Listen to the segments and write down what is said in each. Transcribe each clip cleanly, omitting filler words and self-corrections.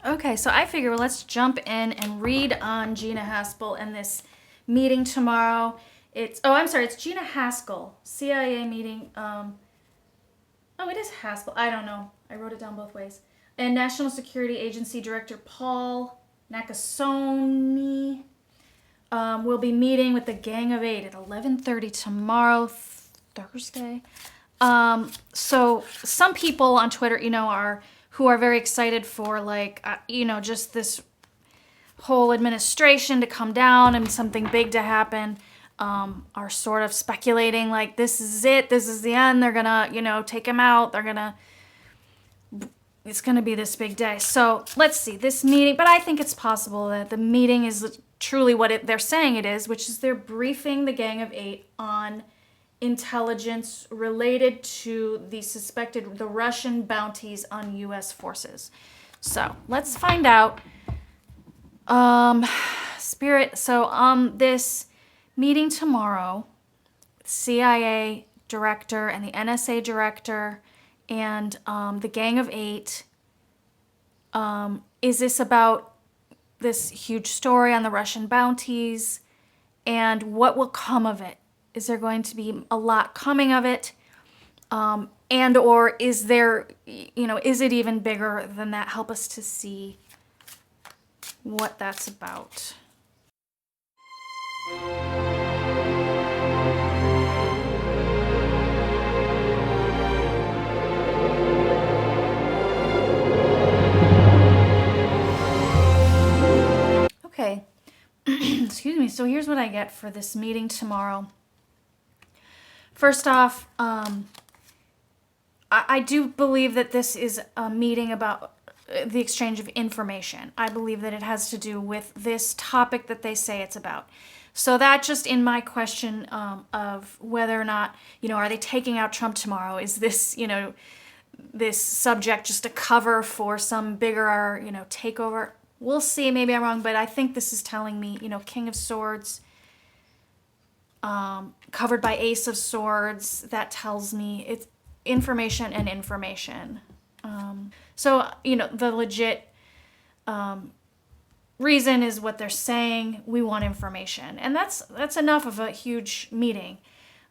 Okay, so I figure let's jump in and read on Gina Haspel and this meeting tomorrow. It's Gina Haskell, CIA meeting. It is Haspel. I don't know. I wrote it down both ways. And National Security Agency Director Paul Nakasone will be meeting with the Gang of Eight at 11:30 tomorrow, Thursday. So some people on Twitter, who are very excited for just this whole administration to come down and something big to happen, are sort of speculating like this is it, this is the end. They're gonna, take him out. It's gonna be this big day. So let's see this meeting. But I think it's possible that the meeting is truly what they're saying it is, which is they're briefing the Gang of Eight on intelligence related to the Russian bounties on U.S. forces. So let's find out. This meeting tomorrow, CIA director and the NSA director and the Gang of Eight. Is this about this huge story on the Russian bounties and what will come of it? Is there going to be a lot coming of it? And or is there, is it even bigger than that? Help us to see what that's about. Okay. Excuse me. So here's what I get for this meeting tomorrow. First off, I do believe that this is a meeting about the exchange of information. I believe that it has to do with this topic that they say it's about. So that just in my question of whether or not, are they taking out Trump tomorrow? Is this, this subject just a cover for some bigger, takeover? We'll see. Maybe I'm wrong, but I think this is telling me, King of Swords, covered by Ace of Swords. That tells me it's information and information. So, the legit reason is what they're saying. We want information. And that's enough of a huge meeting.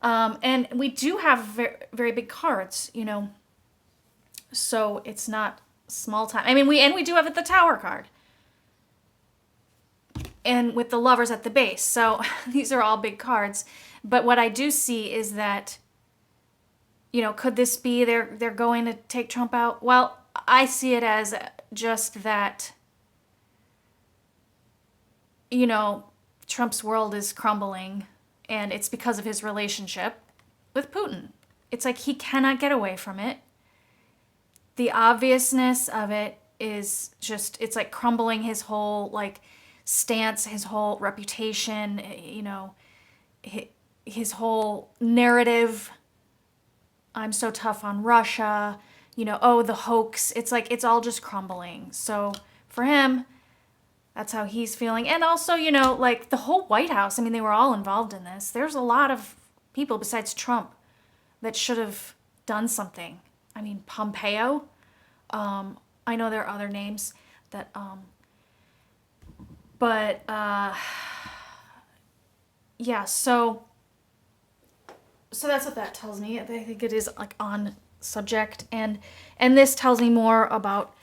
And we do have very, very big cards, so it's not small time. I mean, we do have the Tower card. And with the Lovers at the base. So these are all big cards. But what I do see is that, could this be they're going to take Trump out? Well, I see it as just that, Trump's world is crumbling, and it's because of his relationship with Putin. It's like he cannot get away from it. The obviousness of it is just, it's like crumbling his whole, stance, his whole reputation, his whole narrative. I'm so tough on Russia, the hoax. It's like, it's all just crumbling. So for him, that's how he's feeling. And also, the whole White House, they were all involved in this. There's a lot of people besides Trump that should have done something. Pompeo. I know there are other names that, but, yeah, so that's what that tells me. I think it is on subject, and this tells me more about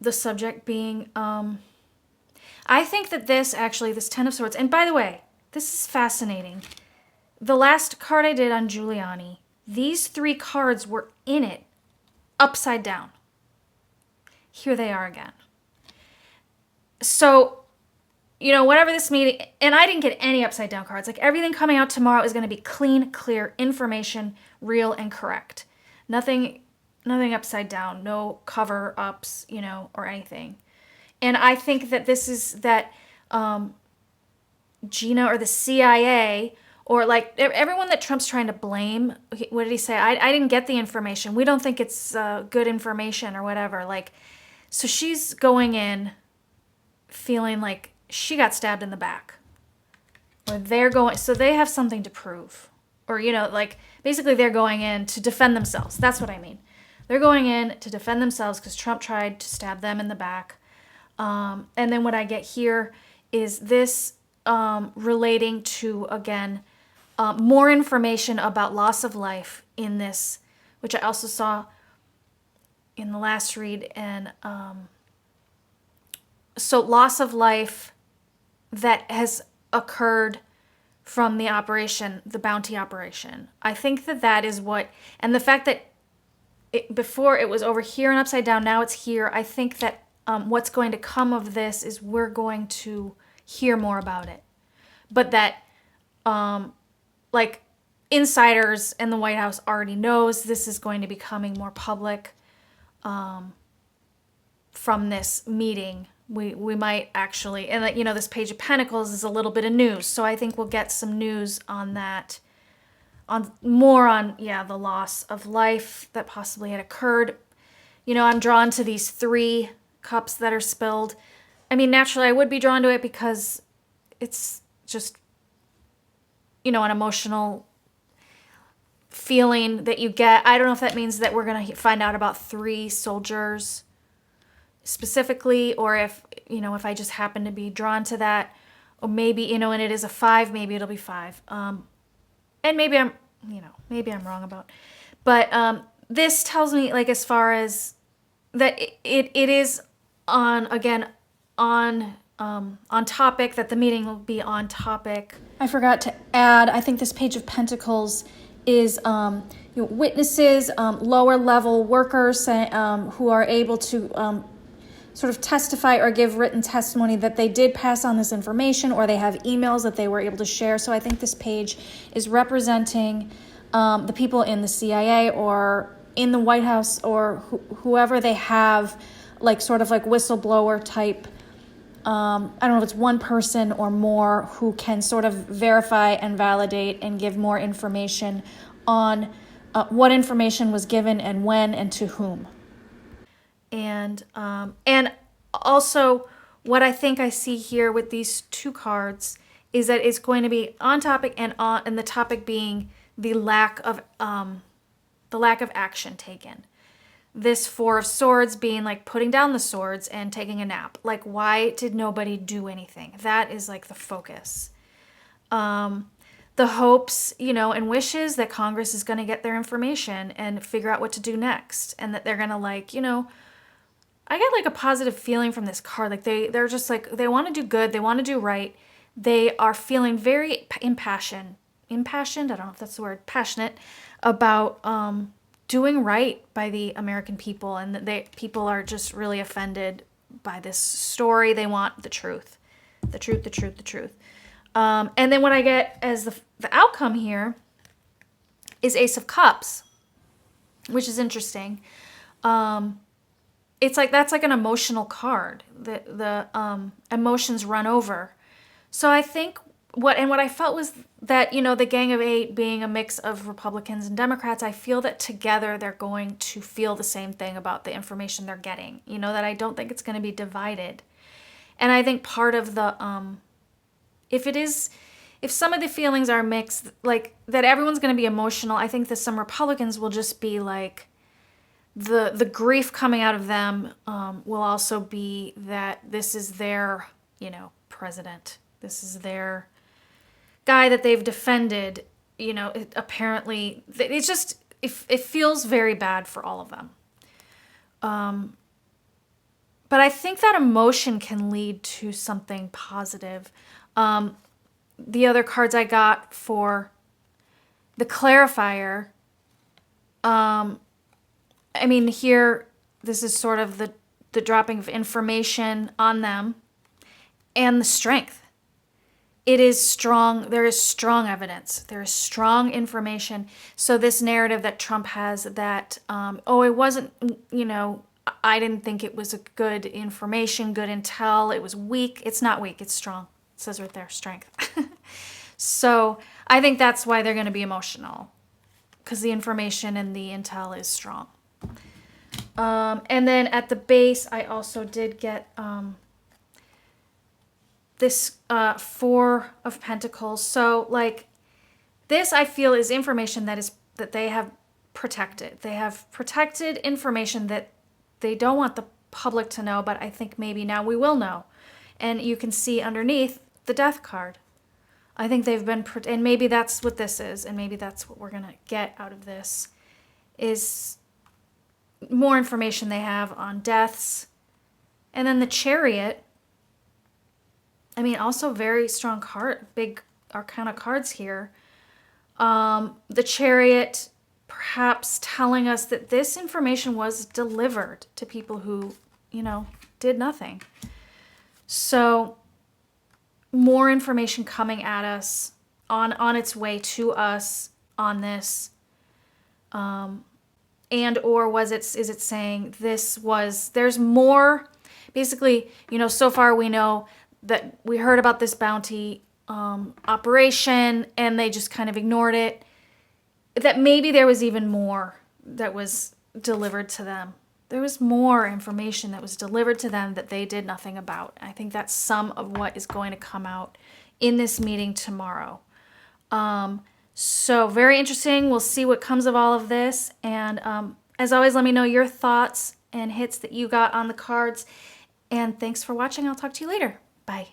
the subject being, I think that this Ten of Swords, and by the way, this is fascinating. The last card I did on Giuliani, these three cards were in it upside down. Here they are again. So, whatever this meeting, and I didn't get any upside down cards. Everything coming out tomorrow is going to be clean, clear information, real and correct. Nothing upside down, no cover ups, or anything. And I think that this is that Gina or the CIA or everyone that Trump's trying to blame. What did he say? I didn't get the information. We don't think it's good information or whatever. So she's going in feeling like she got stabbed in the back. Or so they have something to prove. Or, basically they're going in to defend themselves. That's what I mean. They're going in to defend themselves because Trump tried to stab them in the back. And then what I get here is this relating to, again, more information about loss of life in this, which I also saw in the last read. And so loss of life that has occurred from the operation, the bounty operation. I think that that is what, and the fact that before it was over here and upside down, now it's here. I think that what's going to come of this is we're going to hear more about it. But that, like, insiders in the White House already knows this is going to be coming more public from this meeting. We might actually, and you know, this Page of Pentacles is a little bit of news, so I think we'll get some news on that, on more on, yeah, the loss of life that possibly had occurred. You know, I'm drawn to these 3 cups that are spilled. I mean, naturally, I would be drawn to it because it's just, you know, an emotional feeling that you get. I don't know if that means that we're going to find out about 3 soldiers specifically, or if, you know, if I just happen to be drawn to that, or maybe, you know, and it is a 5, maybe it'll be 5. And maybe I'm, you know, maybe I'm wrong about, but this tells me, like, as far as that it is on, again, on topic, that the meeting will be on topic. I forgot to add, I think this Page of Pentacles is you know, witnesses, lower level workers who are able to sort of testify or give written testimony that they did pass on this information, or they have emails that they were able to share. So I think this page is representing the people in the CIA or in the White House, or whoever they have, like, sort of like whistleblower type. I don't know if it's one person or more who can sort of verify and validate and give more information on what information was given and when and to whom. And also what I think I see here with these 2 cards is that it's going to be on topic, and the topic being the lack of action taken. This 4 of Swords being like putting down the swords and taking a nap. Like, why did nobody do anything? That is like the focus. The hopes, you know, and wishes that Congress is going to get their information and figure out what to do next. And that they're going to, like, you know, I get like a positive feeling from this card. Like they're just like, they want to do good. They want to do right. They are feeling very impassioned. I don't know if that's the word, passionate about doing right by the American people. And people are just really offended by this story. They want the truth. The truth, the truth, the truth. And then what I get as the outcome here is Ace of Cups, which is interesting. It's like, that's like an emotional card. The emotions run over. So I think what I felt was that, you know, the Gang of 8 being a mix of Republicans and Democrats, I feel that together they're going to feel the same thing about the information they're getting. You know, that I don't think it's going to be divided. And I think part of the, if some of the feelings are mixed, like that everyone's going to be emotional, I think that some Republicans will just be like, the grief coming out of them will also be that this is their, you know, president. This is their guy that they've defended. You know, apparently, it's just, it feels very bad for all of them. But I think that emotion can lead to something positive. The other cards I got for the clarifier, I mean, here, this is sort of the dropping of information on them and the strength. It is strong. There is strong evidence. There is strong information. So this narrative that Trump has that, it wasn't, you know, I didn't think it was a good information, good intel. It was weak. It's not weak. It's strong. It says right there, strength. So I think that's why they're going to be emotional, because the information and the intel is strong. And then at the base, I also did get this 4 of Pentacles. So like this, I feel is information that they have protected. They have protected information that they don't want the public to know, but I think maybe now we will know. And you can see underneath the death card. I think they've been, and maybe that's what this is, and maybe that's what we're going to get out of this, is more information they have on deaths. And then the Chariot, I mean, also very strong card, big arcana cards here. The Chariot perhaps telling us that this information was delivered to people who, did nothing. So more information coming at us on its way to us on this. And or is it saying there's more, basically, so far we know that we heard about this bounty operation and they just kind of ignored it, that maybe there was even more that was delivered to them. There was more information that was delivered to them that they did nothing about. I think that's some of what is going to come out in this meeting tomorrow. So very interesting. We'll see what comes of all of this. And as always, let me know your thoughts and hits that you got on the cards. And thanks for watching. I'll talk to you later. Bye.